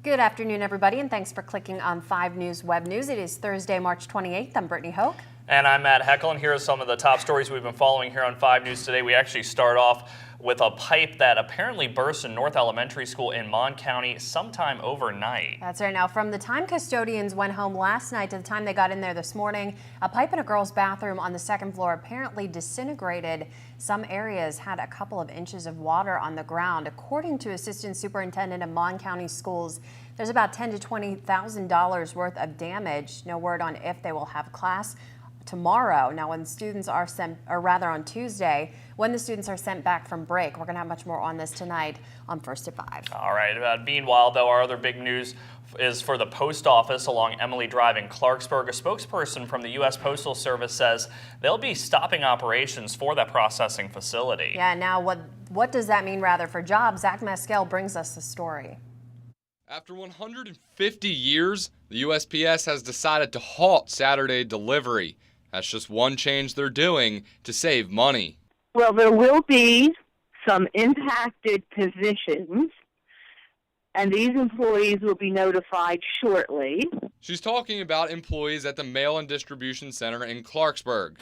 Good afternoon, everybody, and thanks for clicking on 5 News Web News. It is Thursday, March 28th. I'm Brittany Hoke. And I'm Matt Heckel, and here are some of the top stories we've been following here on 5 News today. We actually start off with a pipe that apparently burst in North Elementary School in Mon County sometime overnight. That's right. Now, from the time custodians went home last night to the time they got in there this morning, a pipe in a girl's bathroom on the second floor apparently disintegrated. Some areas had a couple of inches of water on the ground. According to Assistant Superintendent of Mon County Schools, there's about $10,000 to $20,000 worth of damage. No word on if they will have class tomorrow. Now, when students are sent, or rather on Tuesday, when the students are sent back from break. We're going to have much more on this tonight on First at 5. All right. Meanwhile, though, our other big news is for the post office along Emily Drive in Clarksburg. A spokesperson from the U.S. Postal Service says they'll be stopping operations for that processing facility. Yeah, now what does that mean rather for jobs? Zach Maskell brings us the story. After 150 years, the USPS has decided to halt Saturday delivery. That's just one change they're doing to save money. Well, there will be some impacted positions, and these employees will be notified shortly. She's talking about employees at the mail and distribution center in Clarksburg.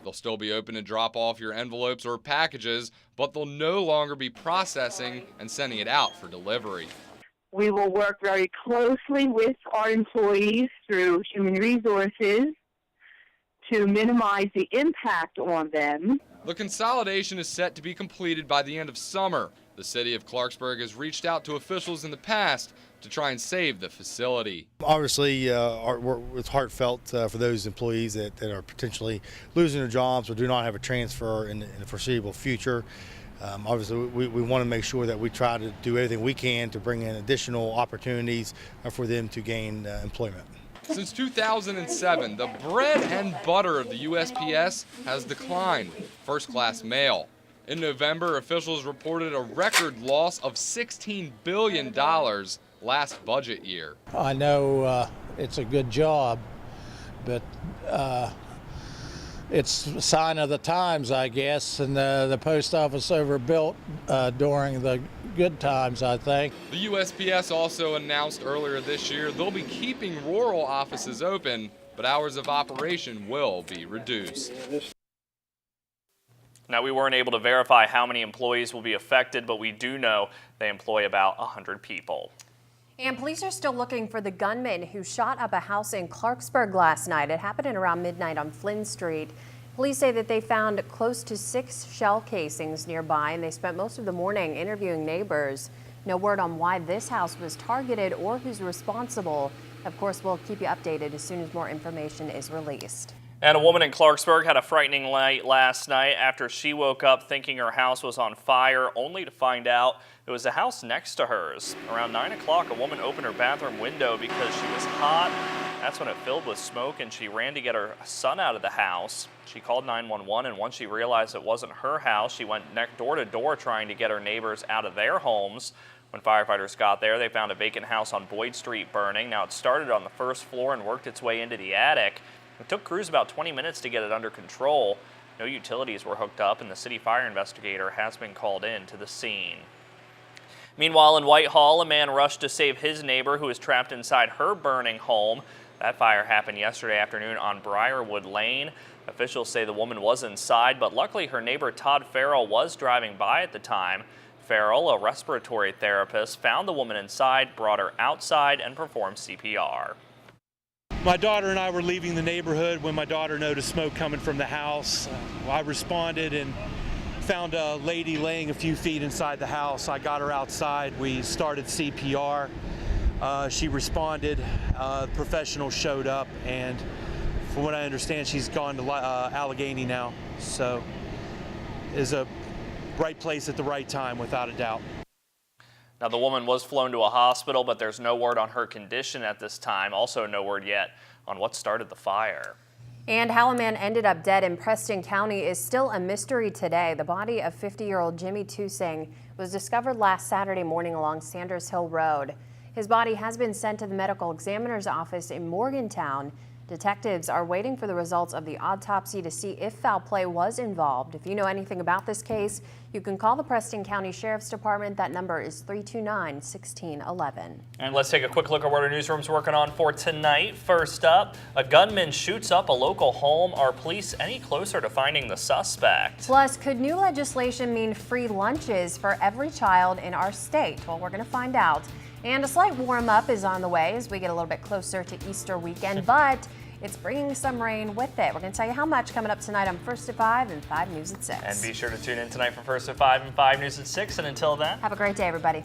They'll still be open to drop off your envelopes or packages, but they'll no longer be processing and sending it out for delivery. We will work very closely with our employees through human resources to minimize the impact on them. The consolidation is set to be completed by the end of summer. The city of Clarksburg has reached out to officials in the past to try and save the facility. Obviously, it's heartfelt for those employees that are potentially losing their jobs or do not have a transfer in the foreseeable future. Obviously, we want to make sure that we try to do everything we can to bring in additional opportunities for them to gain employment. Since 2007, the bread and butter of the USPS has declined, first-class mail. In November, officials reported a record loss of $16 billion last budget year. I know it's a good job, but it's a sign of the times, I guess, and the post office overbuilt during the good times, I think. The USPS also announced earlier this year they'll be keeping rural offices open, but hours of operation will be reduced. Now, we weren't able to verify how many employees will be affected, but we do know they employ about 100 people. And police are still looking for the gunman who shot up a house in Clarksburg last night. It happened at around midnight on Flynn Street. Police say that they found close to 6 shell casings nearby, and they spent most of the morning interviewing neighbors. No word on why this house was targeted or who's responsible. Of course, we'll keep you updated as soon as more information is released. And a woman in Clarksburg had a frightening night last night after she woke up thinking her house was on fire, only to find out it was the house next to hers. Around 9 o'clock, a woman opened her bathroom window because she was hot. That's when it filled with smoke, and she ran to get her son out of the house. She called 911, and once she realized it wasn't her house, she went door to door trying to get her neighbors out of their homes. When firefighters got there, they found a vacant house on Boyd Street burning. Now, it started on the first floor and worked its way into the attic. It took crews about 20 minutes to get it under control. No utilities were hooked up, and the city fire investigator has been called in to the scene. Meanwhile, in Whitehall, a man rushed to save his neighbor who was trapped inside her burning home. That fire happened yesterday afternoon on Briarwood Lane. Officials say the woman was inside, but luckily her neighbor Todd Farrell was driving by at the time. Farrell, a respiratory therapist, found the woman inside, brought her outside, and performed CPR. My daughter and I were leaving the neighborhood when my daughter noticed smoke coming from the house. I responded and found a lady laying a few feet inside the house. I got her outside. We started CPR. She responded. Professionals showed up, and from what I understand, she's gone to Allegheny now. So is a right place at the right time, without a doubt. Now, the woman was flown to a hospital, but there's no word on her condition at this time. Also, no word yet on what started the fire. And how a man ended up dead in Preston County is still a mystery today. The body of 50-year-old Jimmy Tusing was discovered last Saturday morning along Sanders Hill Road. His body has been sent to the medical examiner's office in Morgantown. Detectives are waiting for the results of the autopsy to see if foul play was involved. If you know anything about this case, you can call the Preston County Sheriff's Department. That number is 329-1611. And let's take a quick look at what our newsroom's working on for tonight. First up, a gunman shoots up a local home. Are police any closer to finding the suspect? Plus, could new legislation mean free lunches for every child in our state? Well, we're going to find out. And a slight warm up is on the way as we get a little bit closer to Easter weekend, but it's bringing some rain with it. We're going to tell you how much coming up tonight on First at 5 and 5 News at 6. And be sure to tune in tonight for First at 5 and 5 News at 6. And until then, have a great day, everybody.